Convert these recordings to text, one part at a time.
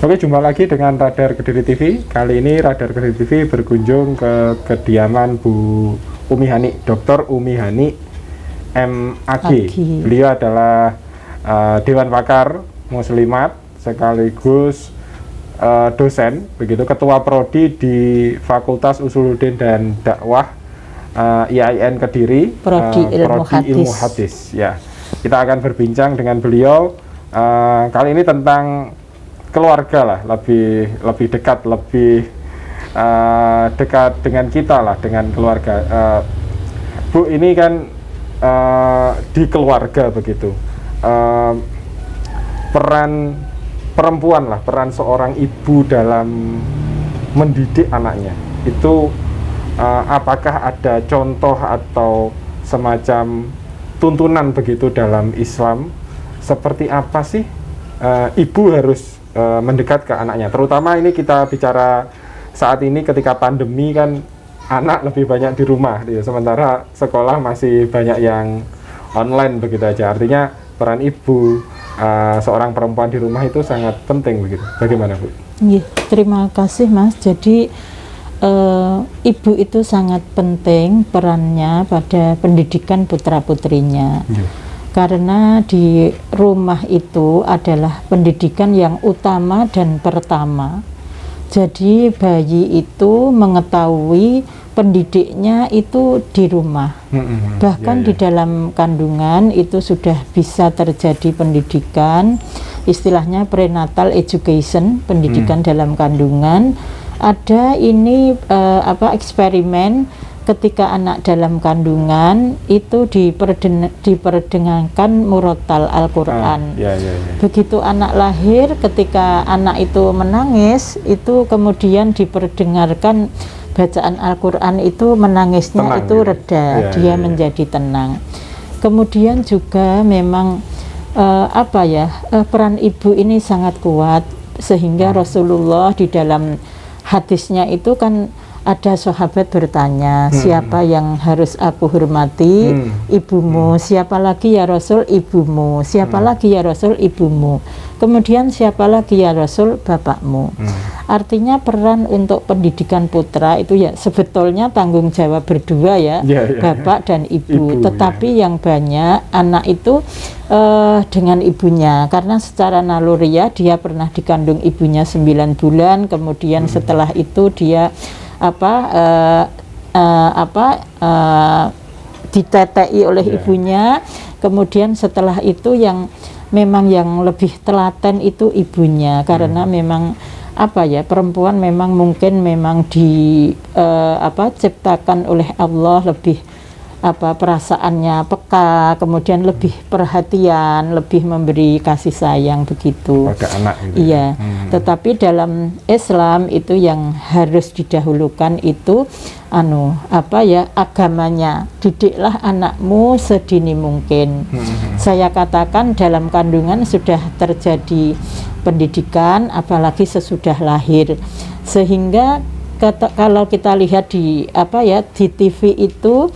Oke, jumpa lagi dengan Radar Kediri TV. Kali ini Radar Kediri TV berkunjung ke kediaman Bu Umi Hani, Dr. Umi Hani MAG. Beliau adalah Dewan Pakar Muslimat sekaligus dosen, begitu, Ketua Prodi di Fakultas Usuluddin dan Dakwah IAIN Kediri, Prodi Ilmu Hadis. Ya, kita akan berbincang dengan beliau kali ini tentang keluarga lah, lebih dekat, lebih dekat dengan kita lah, dengan keluarga. Bu, ini kan di keluarga begitu, peran perempuan lah, peran seorang ibu dalam mendidik anaknya itu apakah ada contoh atau semacam tuntunan begitu dalam Islam, seperti apa sih ibu harus mendekat ke anaknya, terutama ini kita bicara saat ini ketika pandemi kan anak lebih banyak di rumah, sementara sekolah masih banyak yang online begitu aja. Artinya peran ibu seorang perempuan di rumah itu sangat penting begitu. Bagaimana, Bu? Iya, terima kasih, Mas. Jadi ibu itu sangat penting perannya pada pendidikan putra-putrinya. Karena di rumah itu adalah pendidikan yang utama dan pertama. Jadi bayi itu mengetahui pendidiknya itu di rumah. Bahkan di dalam kandungan itu sudah bisa terjadi pendidikan, istilahnya prenatal education, pendidikan dalam kandungan. Ada ini eksperimen ketika anak dalam kandungan itu diperdengarkan murotal Al-Quran. Begitu anak lahir, ketika anak itu menangis, itu kemudian diperdengarkan bacaan Al-Quran, itu menangisnya tenang, itu reda, dia menjadi tenang. Kemudian juga memang peran ibu ini sangat kuat, sehingga Rasulullah di dalam hadisnya itu kan ada sahabat bertanya, siapa yang harus aku hormati? Ibumu. Siapa lagi ya Rasul? Ibumu. Siapa lagi ya Rasul? Ibumu. Kemudian siapa lagi ya Rasul? Bapakmu. Artinya peran untuk pendidikan putra itu ya sebetulnya tanggung jawab berdua ya, bapak dan ibu. Tetapi yang banyak anak itu dengan ibunya, karena secara naluriah dia pernah dikandung ibunya 9 bulan, kemudian setelah itu dia ditetei oleh ibunya, kemudian setelah itu yang memang yang lebih telaten itu ibunya, karena memang perempuan memang mungkin memang ciptakan oleh Allah lebih perasaannya peka, kemudian lebih perhatian, lebih memberi kasih sayang begitu pada anak gitu. Iya. Tetapi dalam Islam itu yang harus didahulukan itu agamanya. Didiklah anakmu sedini mungkin. Saya katakan dalam kandungan sudah terjadi pendidikan, apalagi sesudah lahir, sehingga kalau kita lihat di di TV itu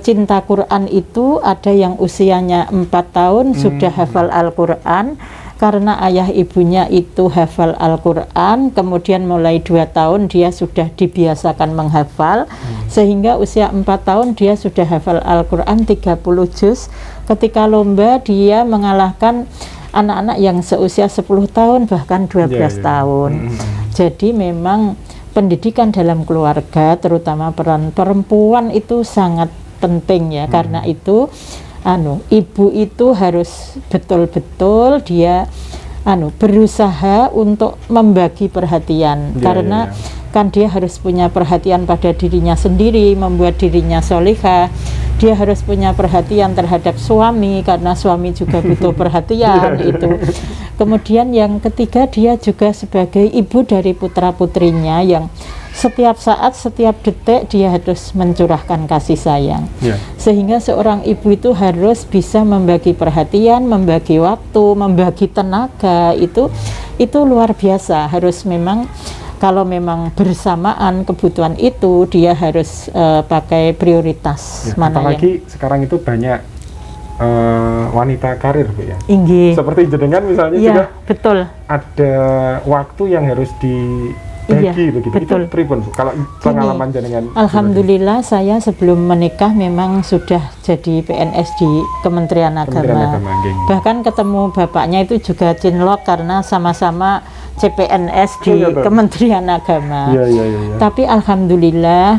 cinta Quran itu ada yang usianya 4 tahun sudah hafal Al-Quran karena ayah ibunya itu hafal Al-Quran, kemudian mulai 2 tahun dia sudah dibiasakan menghafal, sehingga usia 4 tahun dia sudah hafal Al-Quran 30 juz. Ketika lomba dia mengalahkan anak-anak yang seusia 10 tahun bahkan 12 tahun. Jadi memang pendidikan dalam keluarga, terutama peran perempuan itu sangat penting ya. Karena itu ibu itu harus betul-betul dia berusaha untuk membagi perhatian, karena kan dia harus punya perhatian pada dirinya sendiri, membuat dirinya solihah. Dia harus punya perhatian terhadap suami, karena suami juga butuh perhatian itu. Kemudian yang ketiga, dia juga sebagai ibu dari putra-putrinya yang setiap saat, setiap detik dia harus mencurahkan kasih sayang. Sehingga seorang ibu itu harus bisa membagi perhatian, membagi waktu, membagi tenaga, itu luar biasa. Harus memang, kalau memang bersamaan kebutuhan itu, dia harus pakai prioritas. Apalagi sekarang itu banyak wanita karir, Bu ya. Inggih. Seperti jenengan misalnya Iya, juga betul. ada waktu yang harus dibagi Iya, begitu. betul. Itu pripun, Bu? Kalau pengalaman jenengan? Alhamdulillah saya sebelum menikah memang sudah jadi PNS di Kementerian Agama. Kementerian Agama, nggih. Bahkan ketemu bapaknya itu juga cinlok karena sama-sama CPNS di Iya, Pak. Kementerian Agama. Iya, iya, iya. Iya. Tapi alhamdulillah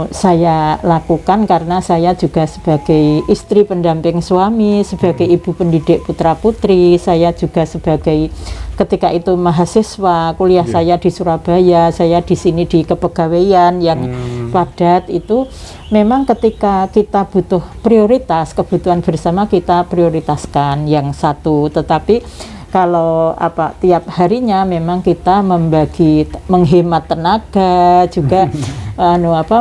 saya lakukan karena saya juga sebagai istri pendamping suami, sebagai ibu pendidik putra-putri, saya juga sebagai ketika itu mahasiswa, kuliah Iya. saya di Surabaya, saya di sini di kepegawaian yang padat itu memang ketika kita butuh prioritas, kebutuhan bersama kita prioritaskan yang satu, tetapi kalau tiap harinya memang kita menghemat tenaga juga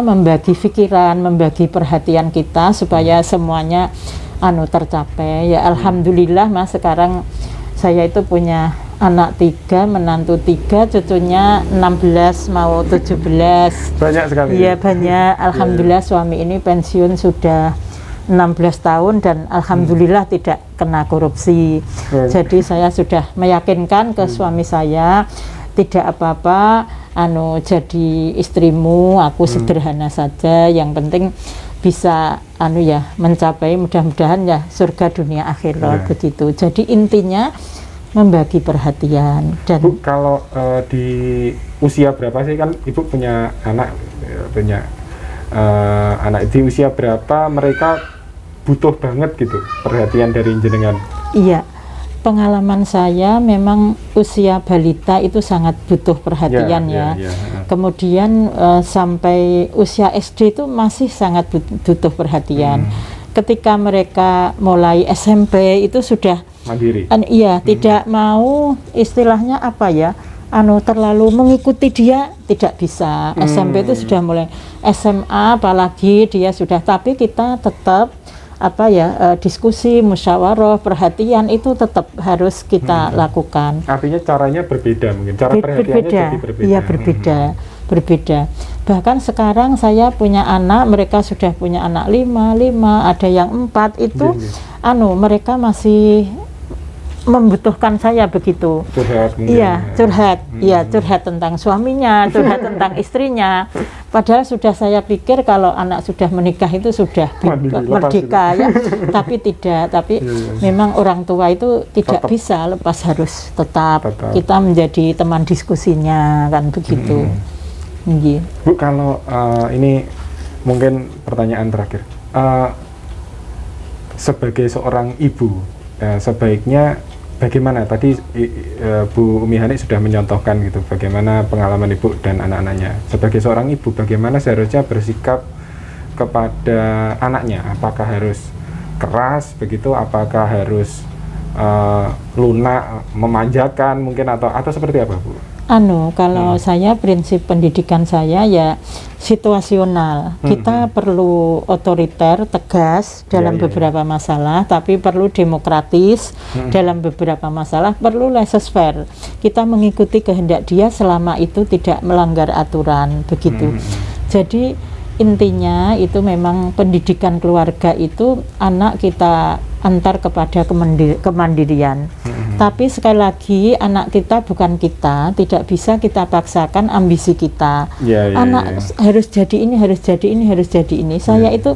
membagi pikiran, membagi perhatian kita supaya semuanya tercapai. Ya alhamdulillah Mas, sekarang saya itu punya anak 3, menantu 3, cucunya 16 mau 17. Banyak sekali. Iya banyak. Alhamdulillah suami ini pensiun sudah 16 tahun dan alhamdulillah tidak kena korupsi. Jadi saya sudah meyakinkan ke suami saya, tidak apa-apa, jadi istrimu, aku sederhana saja, yang penting bisa mencapai mudah-mudahan ya surga dunia akhirat begitu. Jadi intinya membagi perhatian. Dan Bu, kalau di usia berapa sih, kan Ibu punya anak, anak di usia berapa mereka butuh banget gitu perhatian dari jenengan? Iya, pengalaman saya memang usia balita itu sangat butuh perhatian ya. Kemudian sampai usia SD itu masih sangat butuh perhatian. Ketika mereka mulai SMP itu sudah mandiri. Tidak mau istilahnya terlalu mengikuti dia, tidak bisa. SMP itu sudah mulai, SMA apalagi dia sudah, tapi kita tetap diskusi, musyawarah, perhatian itu tetap harus kita lakukan. Artinya caranya berbeda mungkin, cara perhatiannya jadi berbeda. Iya berbeda. Bahkan sekarang saya punya anak, mereka sudah punya anak 5, ada yang 4 itu, mereka masih membutuhkan saya begitu. Curhat. Curhat tentang suaminya, curhat tentang istrinya. Padahal sudah saya pikir kalau anak sudah menikah itu sudah merdeka ya, tapi tidak. Tapi memang orang tua itu tidak bisa lepas, harus tetap kita menjadi teman diskusinya kan begitu. Bu, kalau ini mungkin pertanyaan terakhir, sebagai seorang ibu, sebaiknya bagaimana? Tadi Bu Umi Hani sudah menyontohkan gitu bagaimana pengalaman ibu dan anak-anaknya. Sebagai seorang ibu, bagaimana seharusnya bersikap kepada anaknya? Apakah harus keras begitu? Apakah harus lunak, memanjakan mungkin, atau seperti apa, Bu? Kalau saya prinsip pendidikan saya ya situasional. Kita perlu otoriter, tegas dalam beberapa masalah, tapi perlu demokratis dalam beberapa masalah, perlu laissez-faire. Kita mengikuti kehendak dia selama itu tidak melanggar aturan begitu. Jadi intinya itu memang pendidikan keluarga itu anak kita antar kepada kemandirian. Tapi sekali lagi anak kita bukan kita, tidak bisa kita paksakan ambisi kita. Anak harus jadi ini, harus jadi ini, harus jadi ini. Saya itu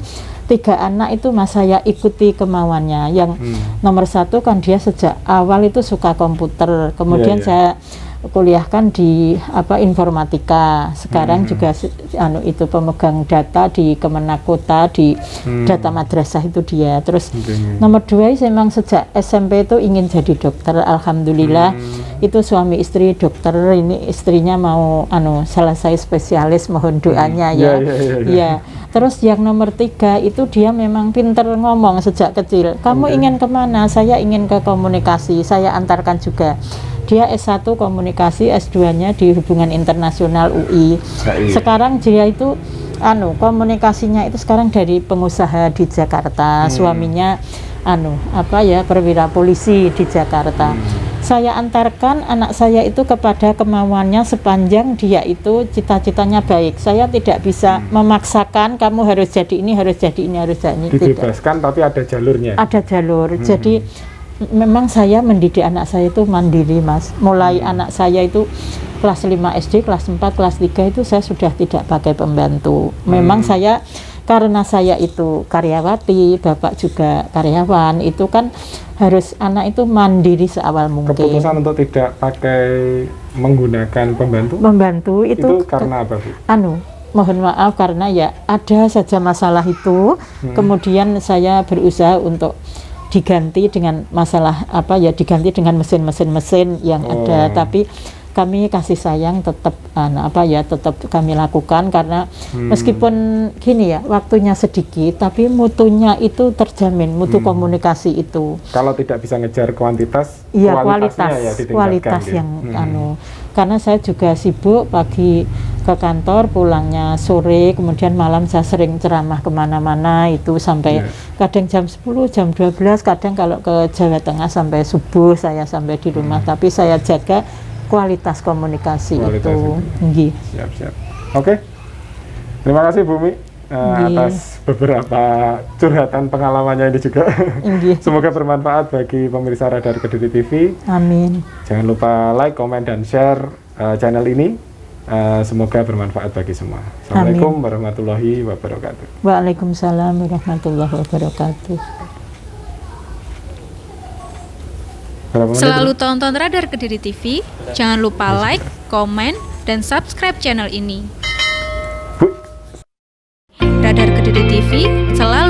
3 anak itu saya ikuti kemauannya. Yang nomor 1 kan dia sejak awal itu suka komputer. Kemudian saya kuliahkan di informatika. Sekarang juga itu pemegang data di Kemenak Kota di data madrasah itu dia. Terus nomor 2 memang sejak SMP itu ingin jadi dokter. Alhamdulillah itu suami istri dokter. Ini istrinya mau selesai spesialis, mohon doanya ya. Terus yang nomor 3 itu dia memang pinter ngomong sejak kecil. Kamu ingin kemana? Saya ingin ke komunikasi. Saya antarkan juga. Dia S1 komunikasi, S2-nya di hubungan internasional UI. Sekarang dia itu komunikasinya itu sekarang dari pengusaha di Jakarta. Suaminya perwira polisi di Jakarta. saya antarkan anak saya itu kepada kemauannya sepanjang dia itu cita-citanya baik. Saya tidak bisa memaksakan kamu harus jadi ini, harus jadi ini, harus jadi ini. Dibebaskan tapi ada jalurnya. Ada jalur. Jadi memang saya mendidik anak saya itu mandiri, Mas. Mulai anak saya itu kelas 5 SD, kelas 4, kelas 3 itu saya sudah tidak pakai pembantu. Memang saya, karena saya itu karyawati, bapak juga karyawan, itu kan harus anak itu mandiri seawal mungkin. Keputusan untuk tidak pakai menggunakan pembantu? Membantu itu karena apa, Bu? Mohon maaf karena ya ada saja masalah itu. Kemudian saya berusaha untuk diganti dengan masalah diganti dengan mesin yang ada, tapi kami kasih sayang tetap tetap kami lakukan karena meskipun gini ya waktunya sedikit tapi mutunya itu terjamin, mutu komunikasi itu. Kalau tidak bisa ngejar kuantitas, iya ya kualitas yang karena saya juga sibuk pagi ke kantor, pulangnya sore, kemudian malam saya sering ceramah kemana-mana itu sampai kadang jam 10, jam 12, kadang kalau ke Jawa Tengah sampai subuh saya sampai di rumah, tapi saya jaga kualitas komunikasi itu. Siap. Oke. Terima kasih Bumi atas beberapa curhatan pengalamannya ini juga. Semoga bermanfaat bagi pemirsa Radar Kediri TV. Amin. Jangan lupa like, komen, dan share channel ini. Semoga bermanfaat bagi semua. Assalamualaikum warahmatullahi wabarakatuh. Waalaikumsalam warahmatullahi wabarakatuh. Selalu tonton Radar Kediri TV. Jangan lupa like, komen, dan subscribe channel ini. Radar Kediri TV selalu